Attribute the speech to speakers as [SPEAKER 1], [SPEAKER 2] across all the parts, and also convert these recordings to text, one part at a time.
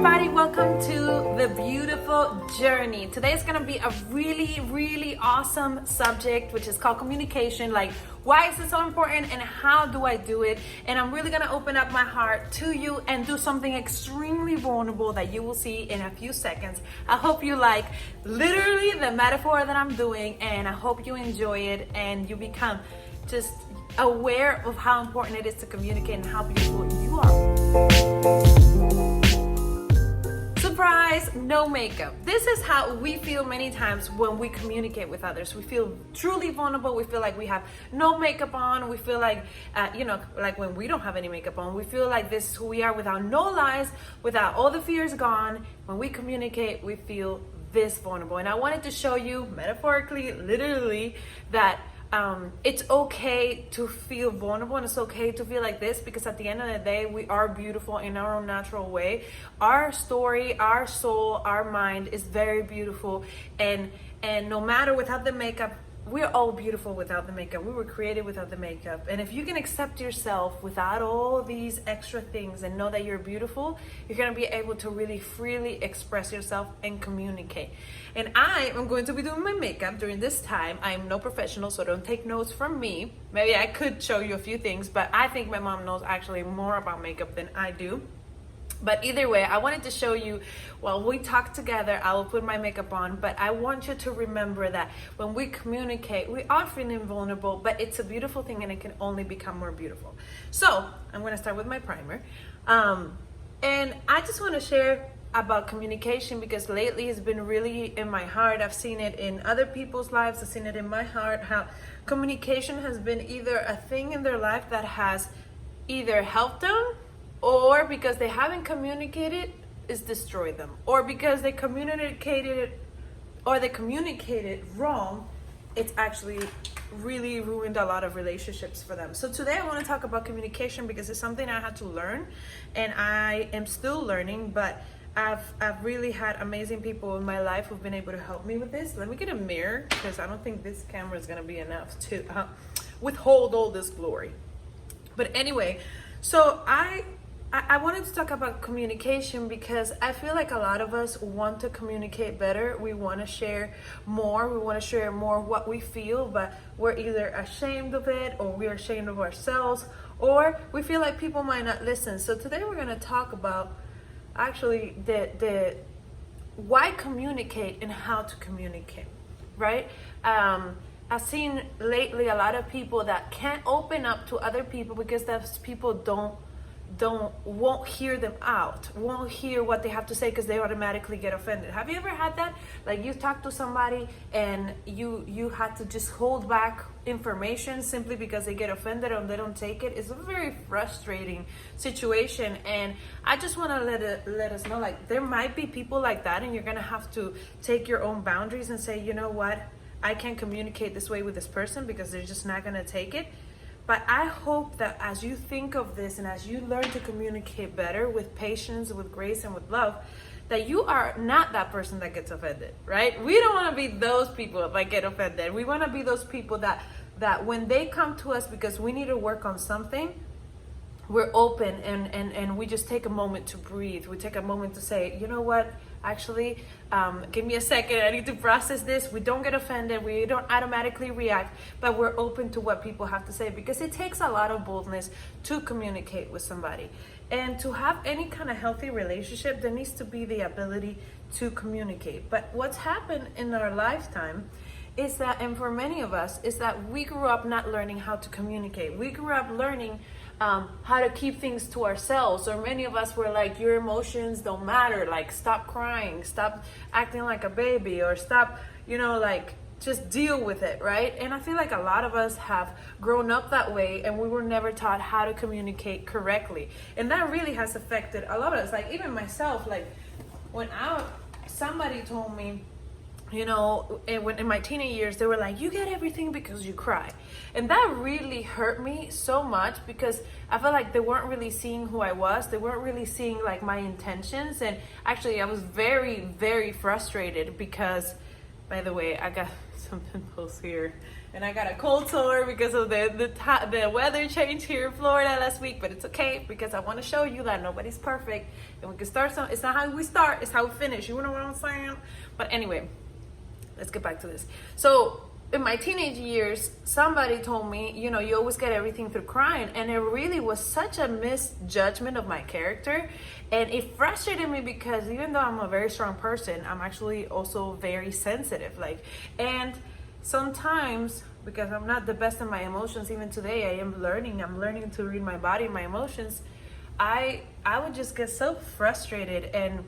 [SPEAKER 1] everybody, welcome to the beautiful journey. Today is going to be a really awesome subject, which is called communication. Like, why is it so important and how do I do it? And I'm really going to open up my heart to you and do something extremely vulnerable that you will see in a few seconds. I hope you like literally the metaphor that I'm doing, and I hope you enjoy it and you become just aware of how important it is to communicate and how beautiful you are. Surprise, no makeup. This is how we feel many times when we communicate with others. We feel truly vulnerable. We feel like we have no makeup on. We feel like, like when we don't have any makeup on, we feel like this is who we are without no lies, without all the fears gone. When we communicate, we feel this vulnerable. And I wanted to show you metaphorically, literally, that it's okay to feel vulnerable and it's okay to feel like this, because at the end of the day, we are beautiful in our own natural way. Our story, our soul, our mind is very beautiful, and no matter without the makeup, we're all beautiful without the makeup. We were created without the makeup. And if you can accept yourself without all these extra things and know that you're beautiful, you're going to be able to really freely express yourself and communicate. And I am going to be doing my makeup during this time. I'm no professional, so don't take notes from me. Maybe I could show you a few things, but I think my mom knows actually more about makeup than I do. But either way, I wanted to show you while we talk together. I will put my makeup on, but I want you to remember that when we communicate, we are feeling vulnerable, but it's a beautiful thing and it can only become more beautiful. So I'm going to start with my primer. And I just want to share about communication because lately it's been really in my heart. I've seen it in other people's lives. I've seen it in my heart, how communication has been either a thing in their life that has either helped them, or because they haven't communicated, it's destroyed them, or because they communicated wrong, it's actually really ruined a lot of relationships for them. So today I want to talk about communication because it's something I had to learn, and I am still learning, but I've really had amazing people in my life who've been able to help me with this. Let me get a mirror because I don't think this camera is going to be enough to withhold all this glory. But anyway, so I wanted to talk about communication because I feel like a lot of us want to communicate better. We want to share more. We want to share more what we feel, but we're either ashamed of it, or we're ashamed of ourselves, or we feel like people might not listen. So today we're going to talk about actually the why communicate and how to communicate, right? I've seen lately a lot of people that can't open up to other people because those people won't hear them out, won't hear what they have to say because they automatically get offended. Have you ever had that? Like, you talk to somebody and you had to just hold back information simply because they get offended or they don't take it. It's a very frustrating situation, and I just want to let us know, like, there might be people like that, and you're gonna have to take your own boundaries and say, you know what, I can't communicate this way with this person because they're just not gonna take it. But I hope that as you think of this and as you learn to communicate better with patience, with grace, and with love, that you are not that person that gets offended, right? We don't want to be those people that get offended. We want to be those people that when they come to us because we need to work on something, we're open and we just take a moment to breathe. We take a moment to say, you know what, actually, give me a second, I need to process this. We don't get offended, we don't automatically react, but we're open to what people have to say, because it takes a lot of boldness to communicate with somebody. And to have any kind of healthy relationship, there needs to be the ability to communicate. But what's happened in our lifetime is that, and for many of us, is that we grew up not learning how to communicate. We grew up learning how to keep things to ourselves, or many of us were like, your emotions don't matter, like, stop crying, stop acting like a baby, or stop, like, just deal with it, right? And I feel like a lot of us have grown up that way, and we were never taught how to communicate correctly, and that really has affected a lot of us. Like, even myself, like, when somebody told me, in my teenage years, they were like, you get everything because you cry. And that really hurt me so much, because I felt like they weren't really seeing who I was. They weren't really seeing, like, my intentions. And actually, I was very, very frustrated because By the way, I got some pimples here, and I got a cold sore because of the weather change here in Florida last week. But it's okay because I want to show you that nobody's perfect, and we can start. It's not how we start; it's how we finish. You know what I'm saying? But anyway, let's get back to this. So in my teenage years, somebody told me, you know, you always get everything through crying, and it really was such a misjudgment of my character, and it frustrated me because even though I'm a very strong person, I'm actually also very sensitive, like, and sometimes because I'm not the best in my emotions, even today I'm learning to read my body, my emotions. I would just get so frustrated, and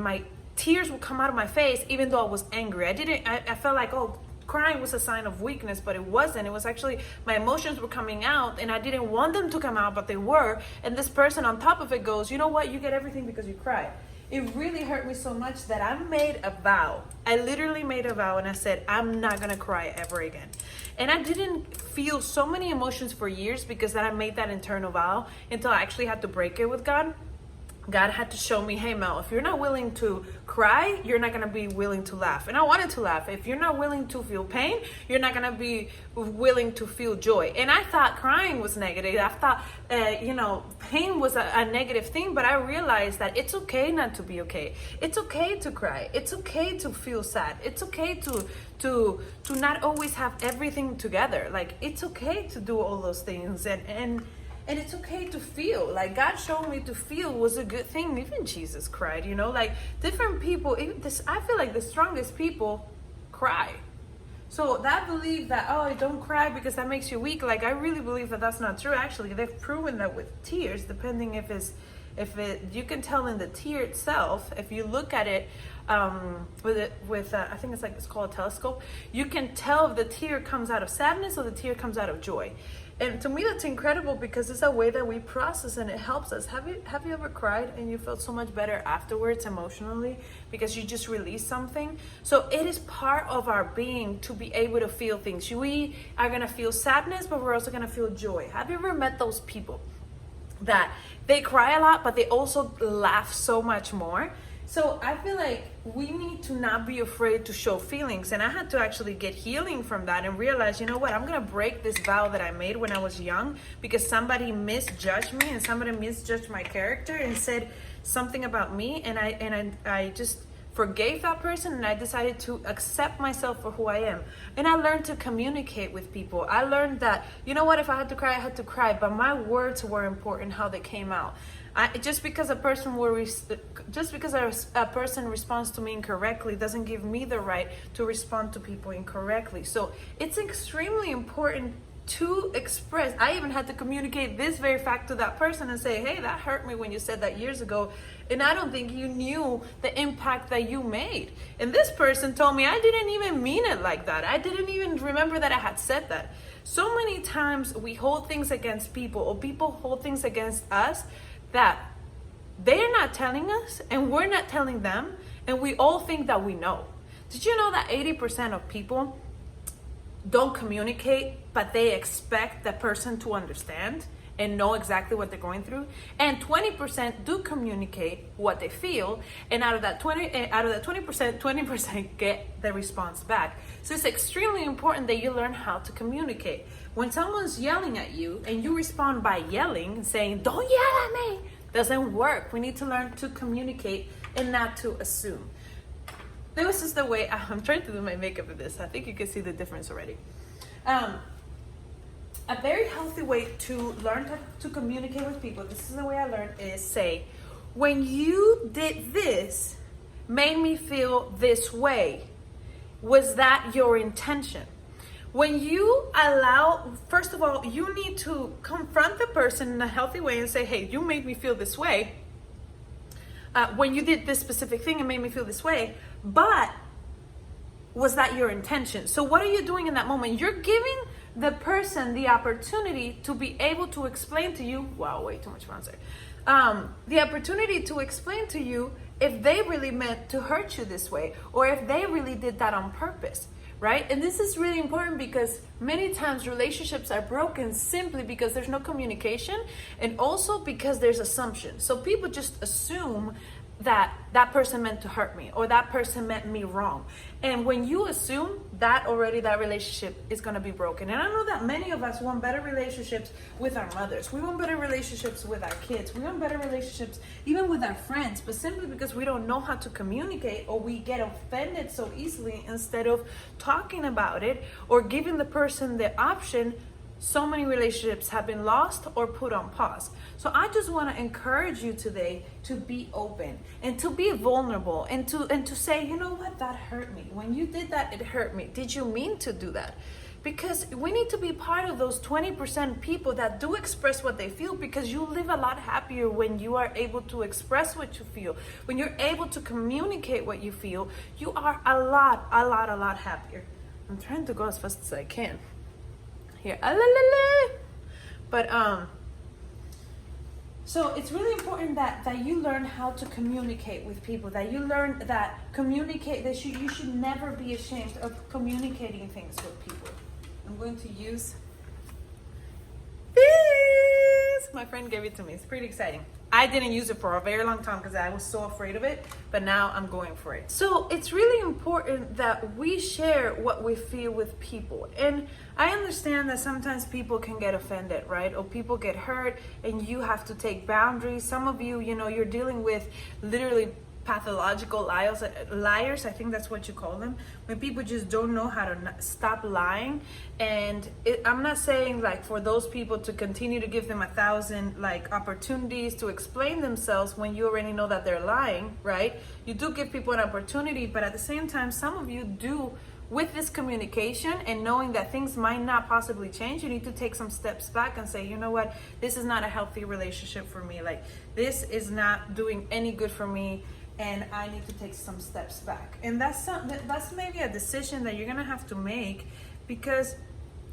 [SPEAKER 1] my tears would come out of my face even though I was angry. I felt like, oh, crying was a sign of weakness, but it wasn't. It was actually my emotions were coming out, and I didn't want them to come out, but they were. And this person on top of it goes, you know what, you get everything because you cry. It really hurt me so much that I made a vow. I literally made a vow, and I said, I'm not gonna cry ever again. And I didn't feel so many emotions for years because then I made that internal vow until I actually had to break it with God. God had to show me, hey Mel, if you're not willing to cry, you're not gonna be willing to laugh. And I wanted to laugh. If you're not willing to feel pain, you're not gonna be willing to feel joy. And I thought crying was negative. I thought, pain was a negative thing, but I realized that it's okay not to be okay. It's okay to cry. It's okay to feel sad. It's okay to not always have everything together. Like, it's okay to do all those things, and it's okay to feel. Like, God showed me to feel was a good thing. Even Jesus cried, like different people. I feel like the strongest people cry. So that belief that, oh, don't cry because that makes you weak. Like, I really believe that that's not true. Actually, they've proven that with tears, depending you can tell in the tear itself, if you look at it with I think it's called a telescope, you can tell if the tear comes out of sadness or the tear comes out of joy. And to me, that's incredible because it's a way that we process and it helps us. Have you ever cried and you felt so much better afterwards emotionally because you just released something? So it is part of our being to be able to feel things. We are going to feel sadness, but we're also going to feel joy. Have you ever met those people that they cry a lot, but they also laugh so much more? So I feel like we need to not be afraid to show feelings. And I had to actually get healing from that and realize, you know what, I'm going to break this vow that I made when I was young because somebody misjudged me and somebody misjudged my character and said something about me. And I just forgave that person, and I decided to accept myself for who I am. And I learned to communicate with people. I learned that, you know what, if I had to cry, I had to cry, but my words were important, how they came out. Just because a person responds to me incorrectly doesn't give me the right to respond to people incorrectly. So it's extremely important to express. I even had to communicate this very fact to that person and say, hey, that hurt me when you said that years ago, and I don't think you knew the impact that you made. And this person told me I didn't even mean it like that. I didn't even remember that I had said that. So many times we hold things against people, or people hold things against us that they're not telling us and we're not telling them, and we all think that we know. Did you know that 80% of people don't communicate, but they expect the person to understand and know exactly what they're going through? And 20% do communicate what they feel, and out of that 20%, 20% get the response back. So it's extremely important that you learn how to communicate. When someone's yelling at you and you respond by yelling, saying, don't yell at me, doesn't work. We need to learn to communicate and not to assume. This is the way I'm trying to do my makeup with this. I think you can see the difference already. A very healthy way to learn to communicate with people, this is the way I learned, is say, when you did this, made me feel this way. Was that your intention? When you allow, first of all, you need to confront the person in a healthy way and say, hey, you made me feel this way. When you did this specific thing, it made me feel this way. But was that your intention? So what are you doing in that moment? You're giving the person the opportunity to be able to explain to you, wow, way too much bronzer. The opportunity to explain to you if they really meant to hurt you this way, or if they really did that on purpose. Right? And this is really important because many times relationships are broken simply because there's no communication, and also because there's assumption. So people just assume that person meant to hurt me, or that person meant me wrong. And when you assume that, already that relationship is going to be broken. And I know that many of us want better relationships with our mothers. We want better relationships with our kids. We want better relationships even with our friends, but simply because we don't know how to communicate, or we get offended so easily, instead of talking about it or giving the person the option, so many relationships have been lost or put on pause. So I just want to encourage you today to be open and to be vulnerable, and to say, you know what, that hurt me. When you did that, it hurt me. Did you mean to do that? Because we need to be part of those 20% people that do express what they feel, because you live a lot happier when you are able to express what you feel. When you're able to communicate what you feel, you are a lot happier. I'm trying to go as fast as I can here. But so it's really important that you learn how to communicate with people, that you learn that you should never be ashamed of communicating things with people. I'm going to use this. My friend gave it to me. It's pretty exciting. I didn't use it for a very long time because I was so afraid of it, but now I'm going for it. So it's really important that we share what we feel with people. And I understand that sometimes people can get offended, right? Or people get hurt, and you have to take boundaries. Some of you, you're dealing with literally pathological liars. I think that's what you call them, when people just don't know how to stop lying. And I'm not saying like for those people to continue to give them 1,000 like opportunities to explain themselves when you already know that they're lying, right? You do give people an opportunity, but at the same time, some of you do, with this communication and knowing that things might not possibly change, you need to take some steps back and say, you know what, this is not a healthy relationship for me. Like, this is not doing any good for me, and I need to take some steps back. And that's maybe a decision that you're gonna have to make, because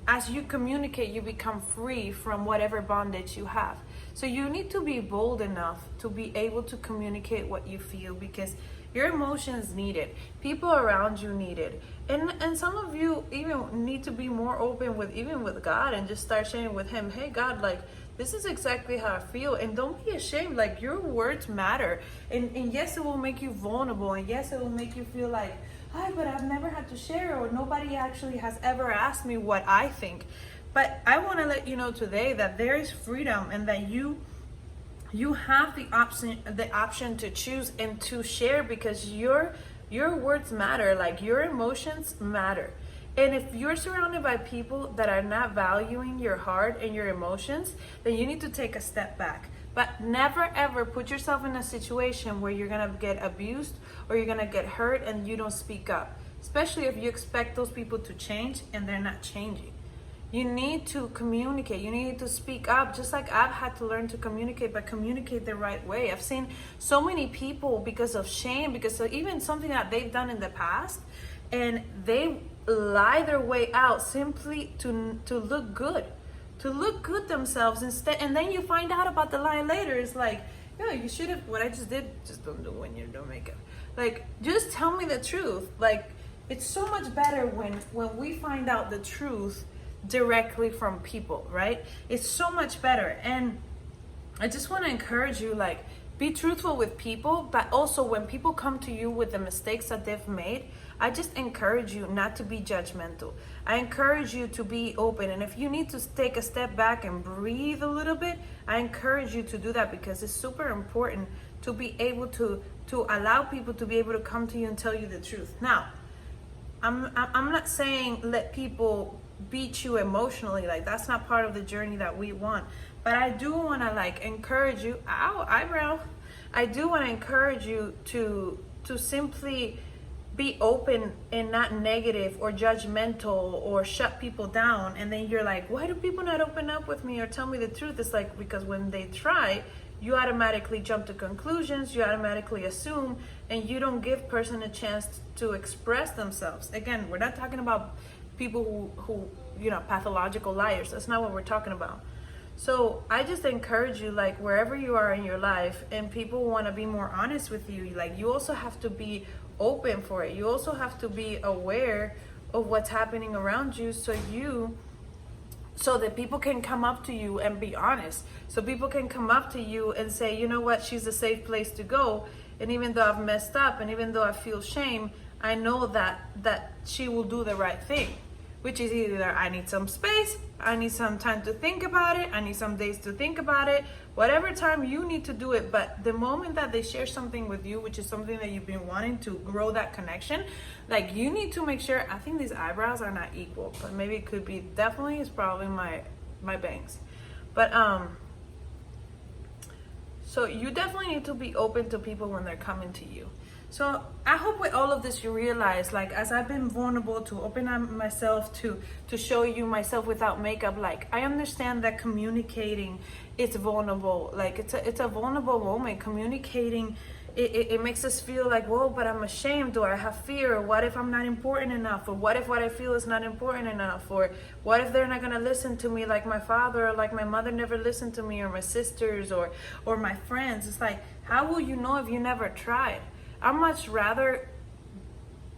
[SPEAKER 1] as you communicate, you become free from whatever bondage you have. So you need to be bold enough to be able to communicate what you feel, because your emotions need it. People around you need it. And some of you even need to be more open with God, and just start sharing with him, hey God, like, this is exactly how I feel. And don't be ashamed. Like, your words matter. And yes, it will make you vulnerable. And yes, it will make you feel like, hi, but I've never had to share, or nobody actually has ever asked me what I think. But I want to let you know today that there is freedom, and that you have the option to choose and to share, because your words matter. Like, your emotions matter. And if you're surrounded by people that are not valuing your heart and your emotions, then you need to take a step back. But never ever put yourself in a situation where you're gonna get abused or you're gonna get hurt and you don't speak up, especially if you expect those people to change and they're not changing. You need to communicate. You need to speak up, just like I've had to learn to communicate, but communicate the right way. I've seen so many people, because of shame, because of even something that they've done in the past, and they lie their way out simply to look good, themselves instead. And then you find out about the lie later. It's like, yeah, you should have, what I just did, just don't do when you're doing makeup. Like, just tell me the truth. Like, it's so much better when we find out the truth directly from people, right? It's so much better. And I just want to encourage you, like, be truthful with people, but also when people come to you with the mistakes that they've made, I just encourage you not to be judgmental. I encourage you to be open. And if you need to take a step back and breathe a little bit, I encourage you to do that, because it's super important to be able to allow people to be able to come to you and tell you the truth. Now, I'm not saying let people beat you emotionally. Like, that's not part of the journey that we want. But I do want to, like, encourage you. Ow, eyebrow. I do want to encourage you to simply be open and not negative or judgmental or shut people down. And then you're like, why do people not open up with me or tell me the truth? It's like, because when they try, you automatically jump to conclusions, you automatically assume, and you don't give person a chance to express themselves. Again, we're not talking about people who pathological liars. That's not what we're talking about. So I just encourage you, like, wherever you are in your life and people want to be more honest with you, like, you also have to be open for it. You also have to be aware of what's happening around you, so you so that people can come up to you and be honest. So people can come up to you and say, you know what, she's a safe place to go. And even though I've messed up, and even though I feel shame, I know that she will do the right thing, which is either I need some space, I need some time to think about it, I need some days to think about it, whatever time you need to do it. But the moment that they share something with you, which is something that you've been wanting to grow that connection, like you need to make sure, I think these eyebrows are not equal, but maybe it could be, definitely it's probably my bangs. But so you definitely need to be open to people when they're coming to you. So I hope with all of this you realize, like, as I've been vulnerable to open up myself to show you myself without makeup, like I understand that communicating, it's vulnerable. Like it's a vulnerable moment. Communicating, it makes us feel like, whoa, but I'm ashamed, or I have fear, or what if I'm not important enough, or what if what I feel is not important enough, or what if they're not gonna listen to me like my father or like my mother never listened to me, or my sisters, or my friends. It's like, how will you know if you never tried? I much rather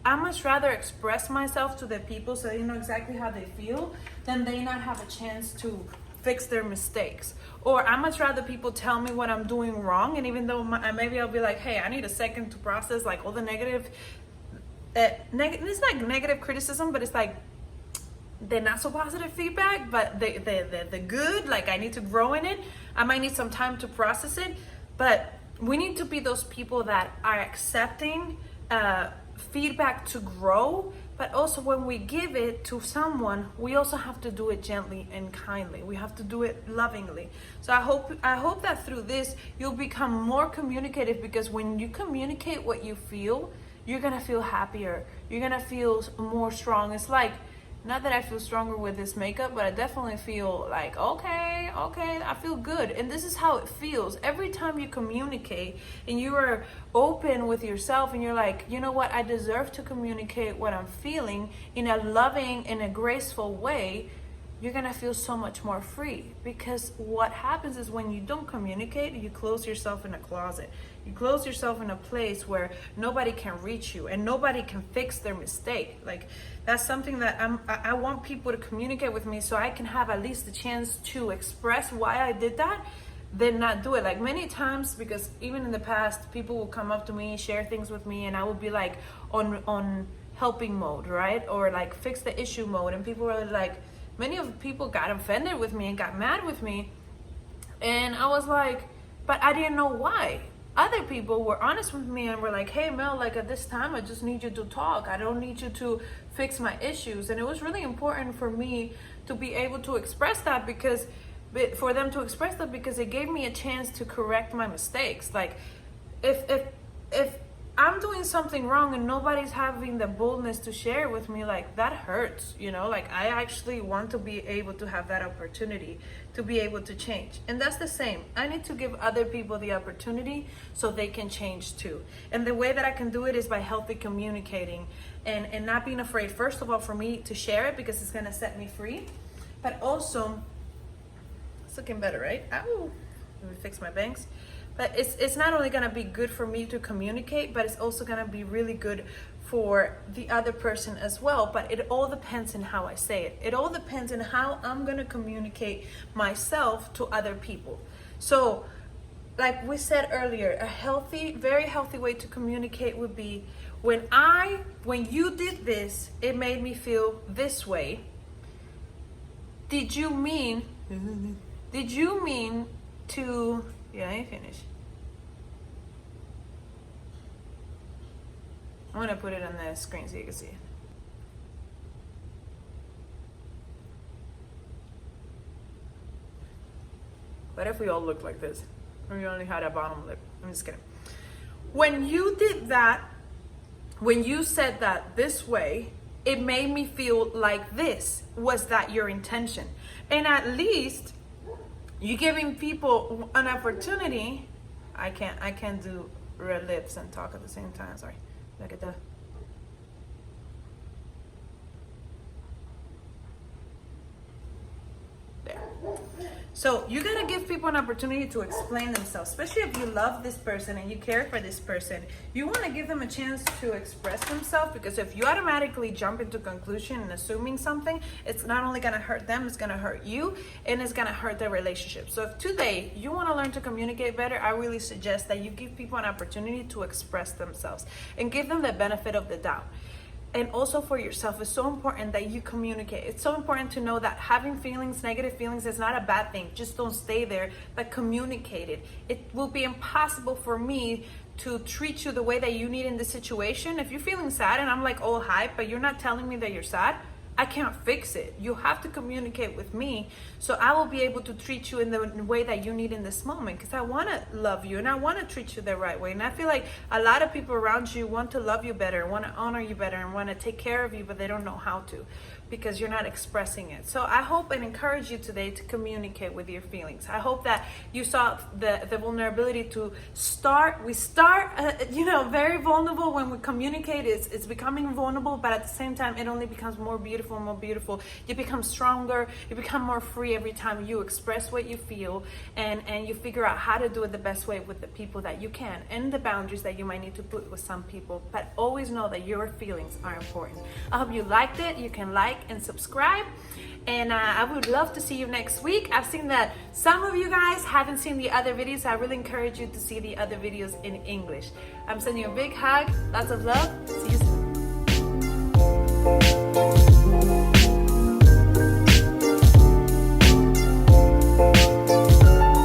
[SPEAKER 1] express myself to the people so they know exactly how they feel than they not have a chance to fix their mistakes. Or I much rather people tell me what I'm doing wrong, and even though maybe I'll be like, hey, I need a second to process like all the negative, it's like negative criticism, but it's like the not so positive feedback, but the good, like I need to grow in it. I might need some time to process it, but we need to be those people that are accepting feedback to grow, but also when we give it to someone, we also have to do it gently and kindly. We have to do it lovingly. So I hope that through this, you'll become more communicative, because when you communicate what you feel, you're gonna feel happier. You're gonna feel more strong. It's like, not that I feel stronger with this makeup, but I definitely feel like, okay, I feel good. And this is how it feels. Every time you communicate and you are open with yourself and you're like, you know what, I deserve to communicate what I'm feeling in a loving and a graceful way, you're gonna feel so much more free. Because what happens is when you don't communicate, you close yourself in a closet. You close yourself in a place where nobody can reach you and nobody can fix their mistake. Like, that's something that I want people to communicate with me so I can have at least the chance to express why I did that, then not do it. Like many times, because even in the past, people will come up to me, share things with me, and I will be like on helping mode, right? Or like fix the issue mode. And people were like, many of the people got offended with me and got mad with me. And I was like, but I didn't know why. Other people were honest with me and were like, hey Mel, like at this time I just need you to talk. I don't need you to fix my issues. And it was really important for me to be able to express that, because for them to express that, because it gave me a chance to correct my mistakes. Like if I'm doing something wrong and nobody's having the boldness to share it with me, like that hurts, you know. Like I actually want to be able to have that opportunity to be able to change. And that's the same. I need to give other people the opportunity so they can change too. And the way that I can do it is by healthy communicating and not being afraid, first of all, for me to share it, because it's gonna set me free. But also, it's looking better, right? Ow, let me fix my bangs. But it's not only gonna be good for me to communicate, but it's also gonna be really good for the other person as well. But it all depends on how I say it. It all depends on how I'm gonna communicate myself to other people. So, like we said earlier, a healthy, very healthy way to communicate would be, when you did this, it made me feel this way. Did you mean to... Yeah, I ain't finished. I'm gonna put it on the screen so you can see it. What if we all looked like this? Or we only had a bottom lip? I'm just kidding. When you did that, when you said that this way, it made me feel like this. Was that your intention? And at least you're giving people an opportunity. I can't do red lips and talk at the same time. Sorry. Look at that. There. So you gotta give people an opportunity to explain themselves, especially if you love this person and you care for this person. You wanna give them a chance to express themselves, because if you automatically jump into conclusion and assuming something, it's not only gonna hurt them, it's gonna hurt you, and it's gonna hurt their relationship. So if today you wanna learn to communicate better, I really suggest that you give people an opportunity to express themselves and give them the benefit of the doubt. And also for yourself, it's so important that you communicate. It's so important to know that having feelings, negative feelings, is not a bad thing. Just don't stay there, but communicate it. It will be impossible for me to treat you the way that you need in this situation. If you're feeling sad and I'm like all hype, but you're not telling me that you're sad, I can't fix it. You have to communicate with me so I will be able to treat you in the way that you need in this moment, because I want to love you and I want to treat you the right way. And I feel like a lot of people around you want to love you better, want to honor you better, and want to take care of you, but they don't know how to because you're not expressing it. So I hope and encourage you today to communicate with your feelings. I hope that you saw the vulnerability to start. We start, very vulnerable when we communicate. It's becoming vulnerable, but at the same time, it only becomes more beautiful and more beautiful. You become stronger. You become more free every time you express what you feel, and you figure out how to do it the best way with the people that you can, and the boundaries that you might need to put with some people. But always know that your feelings are important. I hope you liked it. You can like and subscribe, and I would love to see you next week. I've seen that some of you guys haven't seen the other videos, so I really encourage you to see the other videos in English. I'm sending you a big hug, lots of love. See you soon.